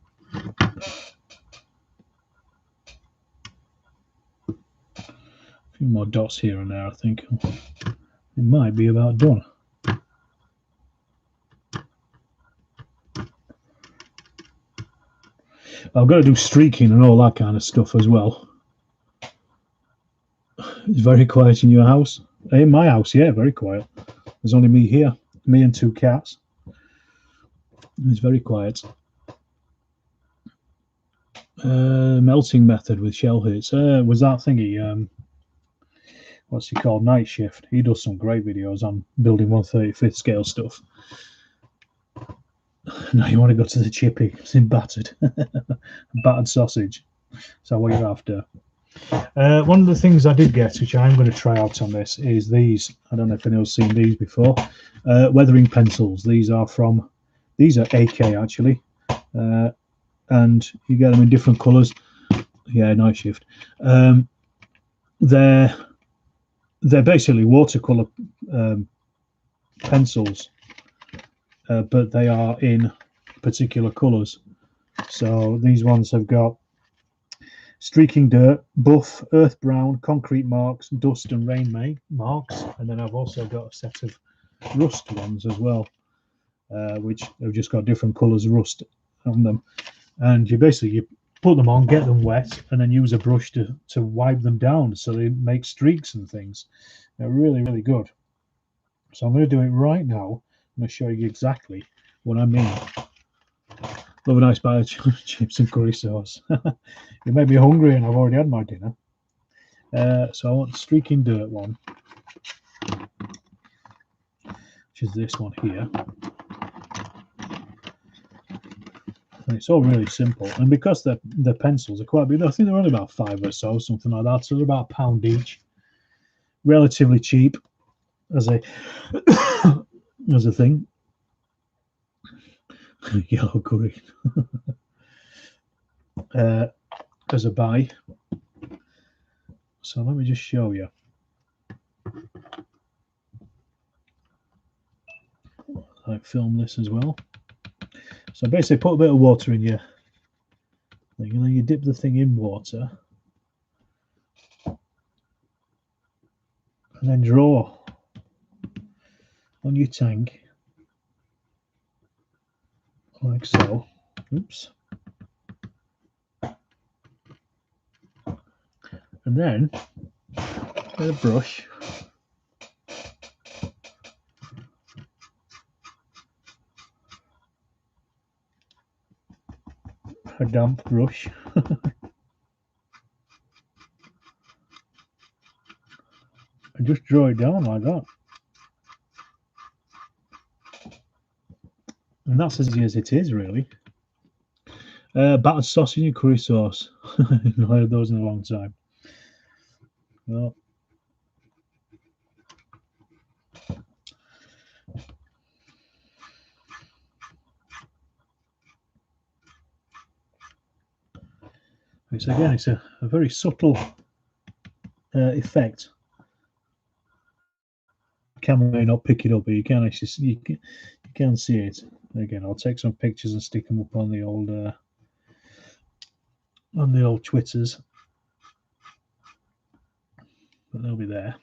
few more dots here and there, I think. It might be about done. I've got to do streaking and all that kind of stuff as well. It's very quiet in your house. In my house, yeah, very quiet. There's only me here, me and 2 cats. It's very quiet. Melting method with shell hits. Was that thingy? What's he called? Night Shift. He does some great videos on building 1/35th scale stuff. Now you want to go to the chippy. It's in battered. Battered sausage. So what you're after. One of the things I did get, which I'm going to try out on this, is these. I don't know if anyone's seen these before. Weathering pencils. These are AK actually. And you get them in different colours. Yeah, Night Shift. They're basically watercolour pencils. But they are in particular colours. So these ones have got streaking dirt, buff, earth brown, concrete marks, dust and rain marks, and then I've also got a set of rust ones as well, which have just got different colours of rust on them. And you put them on, get them wet, and then use a brush to wipe them down so they make streaks and things. They're really, really good. So I'm going to do it right now. I'm going to show you exactly what I mean. Love a nice bite of chips and curry sauce. You made me hungry and I've already had my dinner. So I want the streaking dirt one, which is this one here. And it's all really simple. And because the pencils are quite big, I think they're only about £5 or so, something like that. So they're about £1 each. Relatively cheap as a as a thing. Yellow curry. As a buy. So let me just show you. I film this as well. So basically put a bit of water in your thing, and then you dip the thing in water. And then draw on your tank. Like so. Oops. And then with a brush, a damp brush, and just draw it down like that. And that's as easy as it is, really. Battered sausage and curry sauce. I've not heard those in a long time. Well, it's a very subtle effect. The camera may not pick it up, but you can actually see, you can see it. Again, I'll take some pictures and stick them up on the old Twitters, but they'll be there.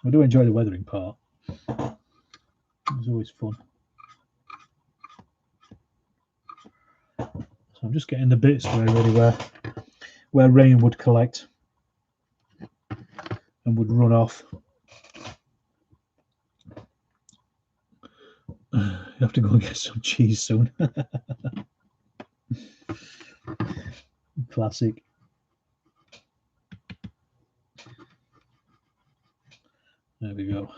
I do enjoy the weathering part. It's always fun. So I'm just getting the bits where where rain would collect and would run off. You have to go and get some cheese soon. Classic. There we go.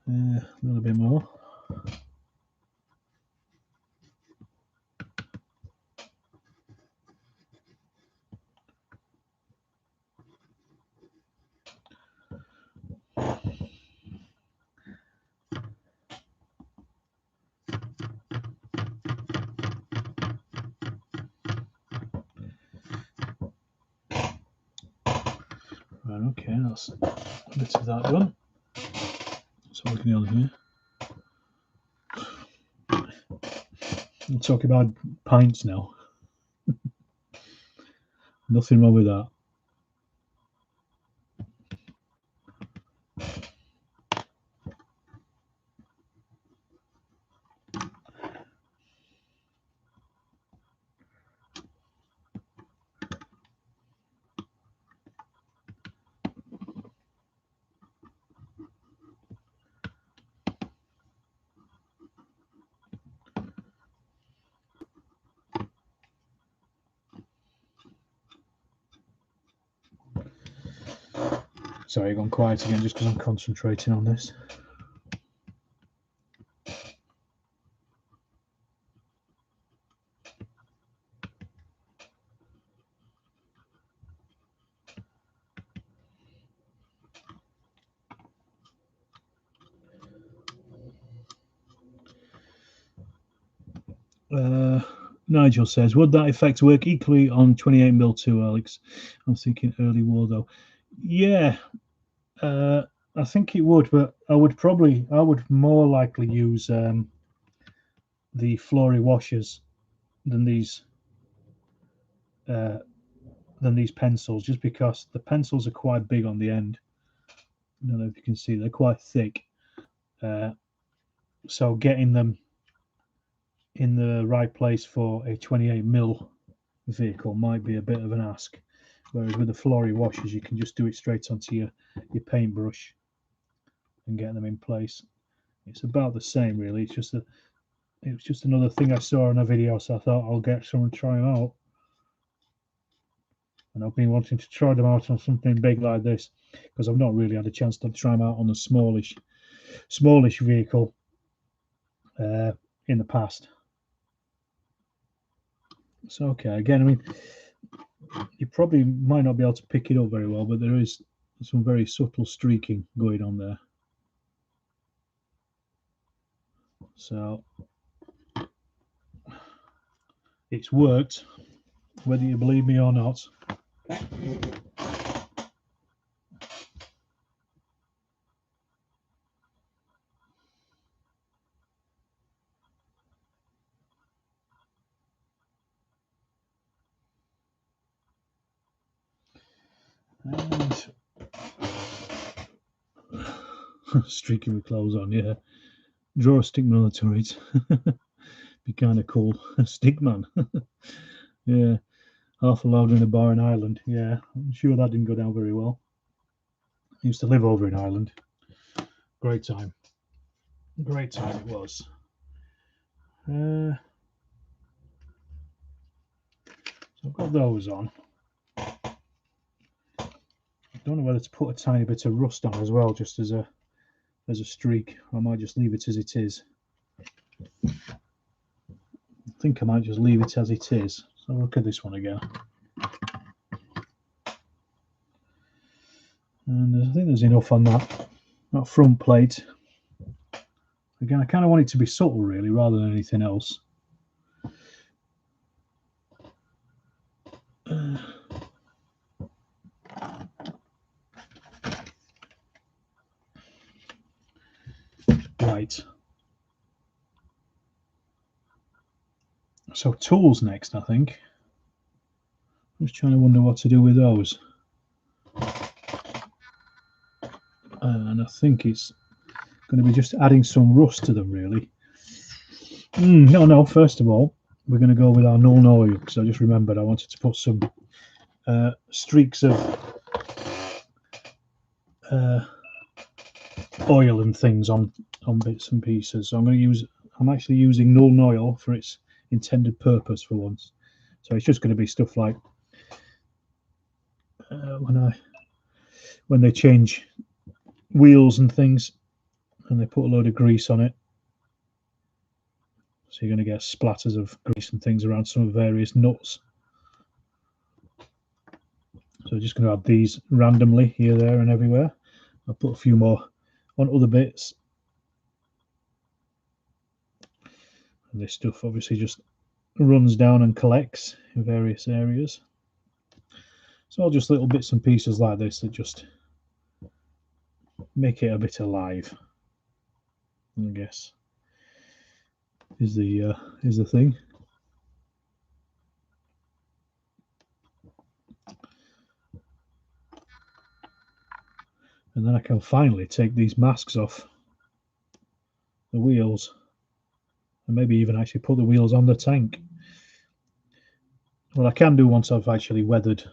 A little bit more. Right, okay, that's a bit of that done. So looking on here. We'll talk about pints now. Nothing wrong with that. Sorry, I've gone quiet again just because I'm concentrating on this. Nigel says, would that effect work equally on 28mm too, Alex? I'm thinking early war though. Yeah, I think it would, but I would more likely use the Flory washers than these pencils, just because the pencils are quite big on the end. I don't know if you can see, they're quite thick. So getting them in the right place for a 28mm vehicle might be a bit of an ask. Whereas with the Flory washers, you can just do it straight onto your paintbrush and get them in place. It's about the same, really. It was just another thing I saw in a video, so I thought I'll get some and try them out. And I've been wanting to try them out on something big like this because I've not really had a chance to try them out on a smallish vehicle in the past. So okay, again, I mean, you probably might not be able to pick it up very well, but there is some very subtle streaking going on there. So it's worked, whether you believe me or not. And streaking with clothes on, yeah. Draw a stickman on the turret. Be kind of cool. A stickman. Yeah. Half allowed in a bar in Ireland. Yeah, I'm sure that didn't go down very well. I used to live over in Ireland. Great time. Great time it was. So I've got those on. I don't know whether to put a tiny bit of rust on as well, just as a streak. I might just leave it as it is. I think I might just leave it as it is. So look at this one again. And I think there's enough on that front plate. Again, I kind of want it to be subtle, really, rather than anything else. Right. So tools next, I think. I'm just trying to wonder what to do with those. And I think it's going to be just adding some rust to them, really. No, first of all, we're going to go with our Null Oil, because I just remembered I wanted to put some streaks of oil and things on bits and pieces. So I'm actually using Null Oil for its intended purpose for once. So it's just going to be stuff like when they change wheels and things, and they put a load of grease on it. So you're going to get splatters of grease and things around some of various nuts. So I'm just going to add these randomly here, there, and everywhere. I'll put a few more on other bits. And this stuff obviously just runs down and collects in various areas. So all just little bits and pieces like this that just make it a bit alive, I guess, is the thing. And then I can finally take these masks off the wheels, and maybe even actually put the wheels on the tank. Well, I can do once I've actually weathered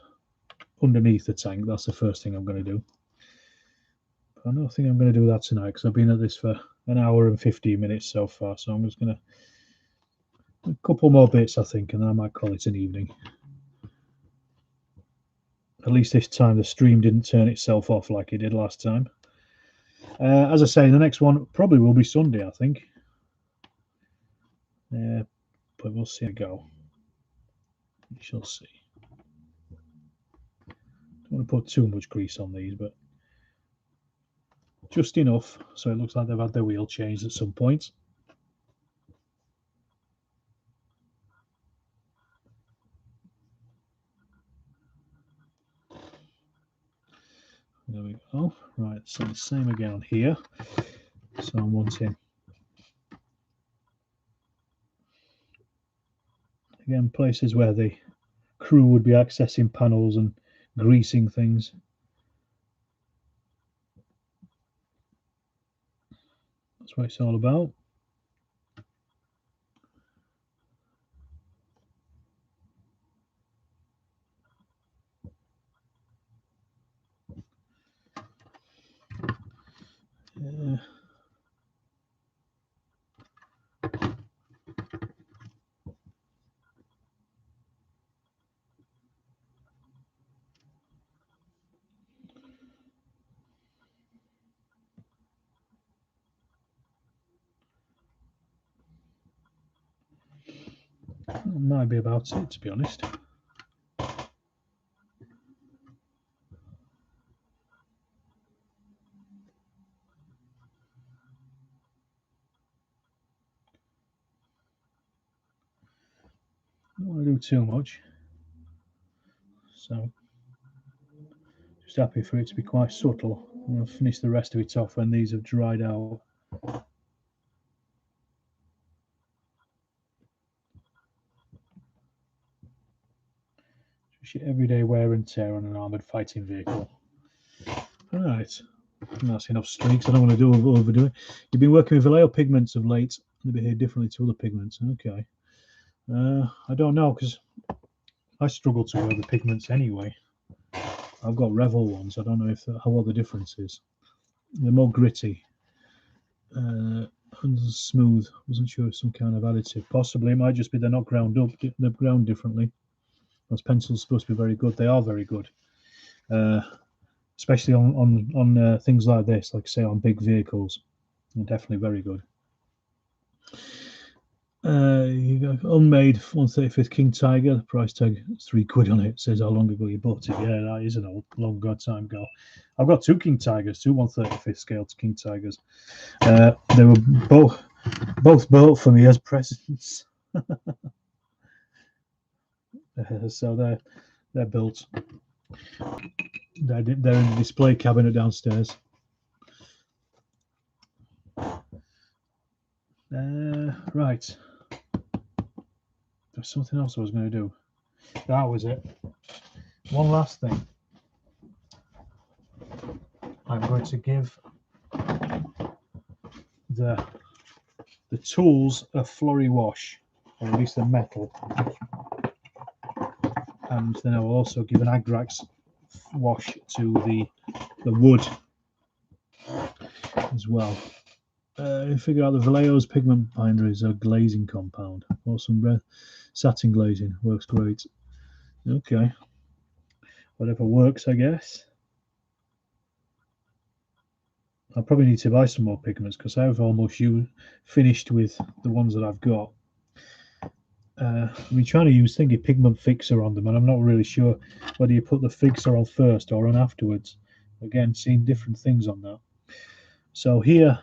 underneath the tank. That's the first thing I'm going to do. But I don't think I'm going to do that tonight, because I've been at this for an hour and 15 minutes so far. So I'm just going to a couple more bits, I think, and then I might call it an evening. At least this time the stream didn't turn itself off like it did last time. As I say, the next one probably will be Sunday, I think. But we'll see how it go. We shall see. Don't want to put too much grease on these, but just enough so it looks like they've had their wheel changed at some point. There we go. Right, so the same again on here. So I'm wanting, again, places where the crew would be accessing panels and greasing things. That's what it's all about. That might be about it, to be honest. Don't want to do too much. So just happy for it to be quite subtle. I'll finish the rest of it off when these have dried out. Just your everyday wear and tear on an armoured fighting vehicle. Alright, that's enough streaks. I don't want to overdo it. You've been working with Vallejo pigments of late. They behave differently to other pigments. Okay. I don't know, because I struggle to wear the pigments anyway. I've got Revel ones. I don't know what the difference is. They're more gritty and smooth. Wasn't sure if some kind of additive. Possibly it might just be they're not ground up. They're ground differently. Those pencils are supposed to be very good. They are very good, especially on things like this, like say on big vehicles. They're definitely very good. You got unmade 135th King Tiger. The price tag is £3 on it. It says how long ago you bought it. Yeah, that is an long time ago. I've got two King Tigers, two 135th scale King Tigers. They were both built for me as presents. So they're built. They're in the display cabinet downstairs. Right. There's something else I was going to do. That was it. One last thing. I'm going to give the tools a flurry wash, or at least the metal, and then I will also give an Agrax wash to the wood as well. Figure out the Vallejo's pigment binder is a glazing compound, or some red satin glazing. Works great. Okay, whatever works, I guess. I probably need to buy some more pigments because I've almost finished with the ones that I've got. I've been trying to use pigment fixer on them, and I'm not really sure whether you put the fixer on first or on afterwards. Again, seeing different things on that. So here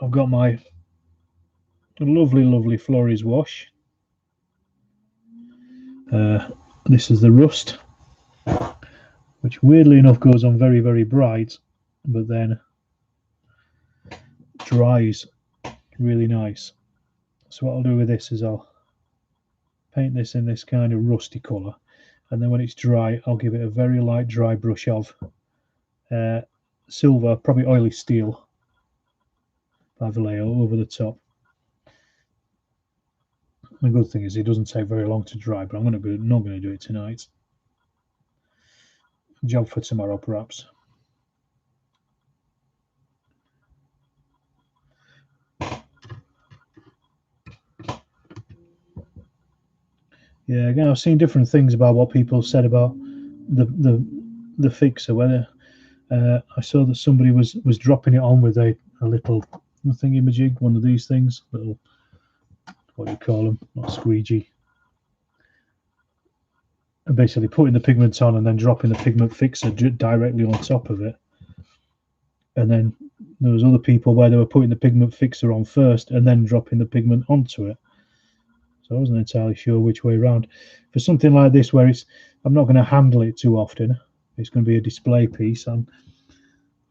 I've got my lovely Flores wash. This is the rust, which weirdly enough goes on very bright, but then dries really nice. So what I'll do with this is I'll paint this in this kind of rusty colour, and then when it's dry I'll give it a very light dry brush of silver, probably oily steel by Vallejo over the top. The good thing is it doesn't take very long to dry, but I'm not going to do it tonight. Job for tomorrow perhaps. Yeah, again, I've seen different things about what people said about the fixer. Whether I saw that somebody was dropping it on with a little thingy-majig, one of these things, little, what do you call them? Not squeegee. And basically putting the pigment on and then dropping the pigment fixer directly on top of it. And then there was other people where they were putting the pigment fixer on first and then dropping the pigment onto it. So I wasn't entirely sure which way around. For something like this, where I'm not going to handle it too often, it's going to be a display piece, and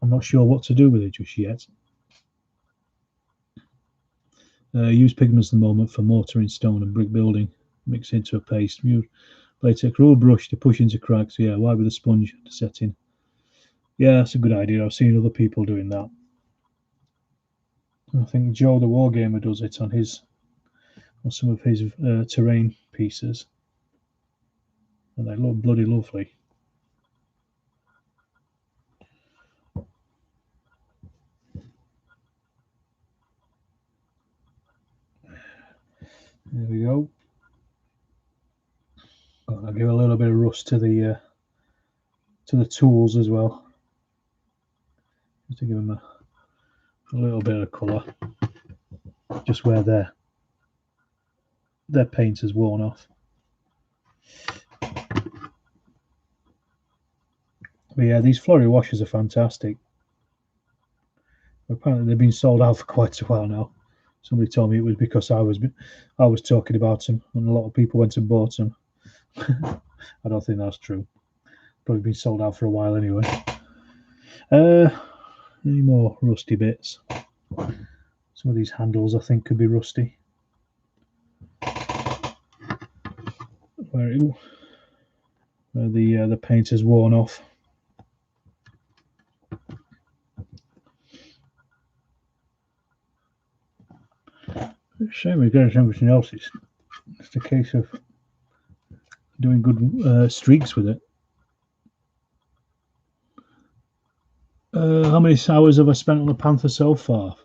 I'm not sure what to do with it just yet. Use pigments at the moment for mortar in stone and brick building. Mix into a paste. Use latex roll brush to push into cracks. Yeah, wipe with a sponge to set in. Yeah, that's a good idea. I've seen other people doing that. I think Joe the Wargamer does it on some of his terrain pieces, and they look bloody lovely. There we go. I'll give a little bit of rust to the tools as well, just to give them a little bit of colour, just where their paint has worn off. But yeah, these flurry washes are fantastic. Apparently they've been sold out for quite a while now. Somebody told me it was because I was talking about them, and a lot of people went and bought them. I don't think that's true. Probably been sold out for a while anyway. Any more rusty bits? Some of these handles I think could be rusty. Where the paint has worn off. Shame we get everything else. It's a case of doing good streaks with it. How many hours have I spent on the Panther so far?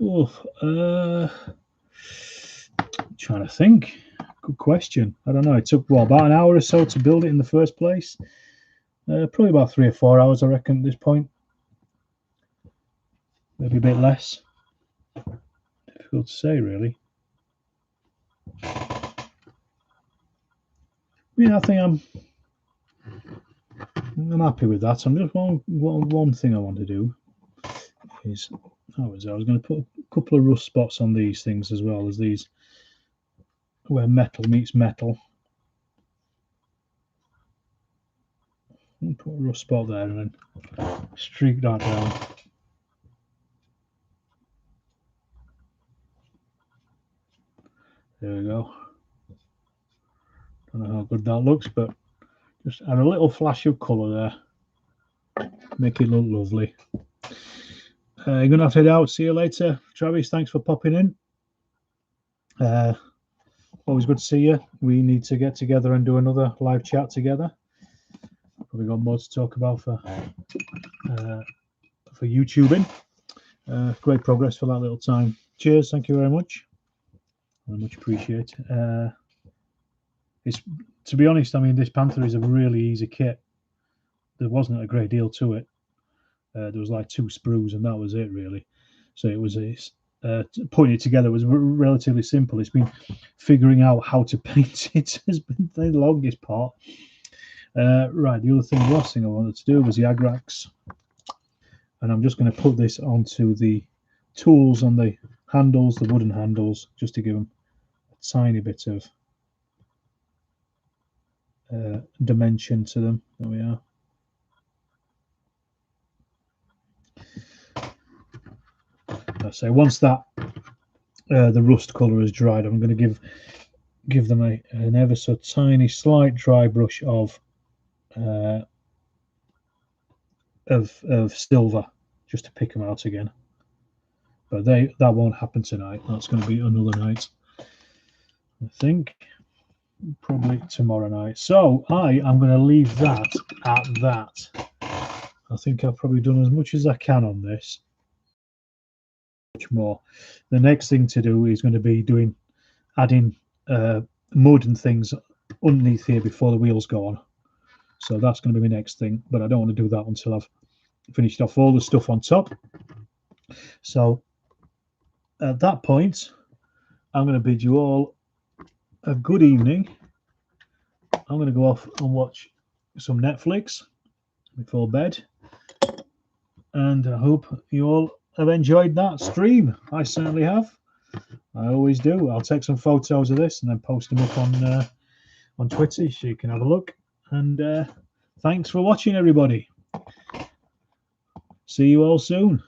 Trying to think. Good question. I don't know. It took about an hour or so to build it in the first place. Probably about 3 or 4 hours, I reckon, at this point. Maybe a bit less. Difficult to say, really. Yeah, I think I'm happy with that. I'm just one thing I want to do is I was going to put a couple of rust spots on these things as well as these where metal meets metal. I'll put a rust spot there and then streak that down. There we go. don't know how good that looks, but just add a little flash of colour there. Make it look lovely. You're going to have to head out. See you later. Travis, thanks for popping in. Always good to see you. We need to get together and do another live chat together. Probably got more to talk about for YouTubing. Great progress for that little time. Cheers. Thank you very much. I much appreciate. It's, to be honest, I mean, this Panther is a really easy kit. There wasn't a great deal to it. There was like 2 sprues and that was it, really. So it was putting it together was relatively simple. It's been figuring out how to paint it has been the longest part. Right, the last thing I wanted to do was the Agrax, and I'm just going to put this onto the tools on the handles, the wooden handles, just to give them a tiny bit of dimension to them. There we are. So once that the rust colour is dried, I'm going to give them an ever so tiny slight dry brush of silver, just to pick them out again. But that won't happen tonight. That's going to be another night, I think, probably tomorrow night. So I am going to leave that at that. I think I've probably done as much as I can on this. Much more. The next thing to do is going to be adding mud and things underneath here before the wheels go on. So that's going to be my next thing, but I don't want to do that until I've finished off all the stuff on top. So at that point, I'm going to bid you all a good evening. I'm going to go off and watch some Netflix before bed, and I hope you all have enjoyed that stream. I certainly have. I always do. I'll take some photos of this and then post them up on Twitter so you can have a look. And thanks for watching, everybody. See you all soon.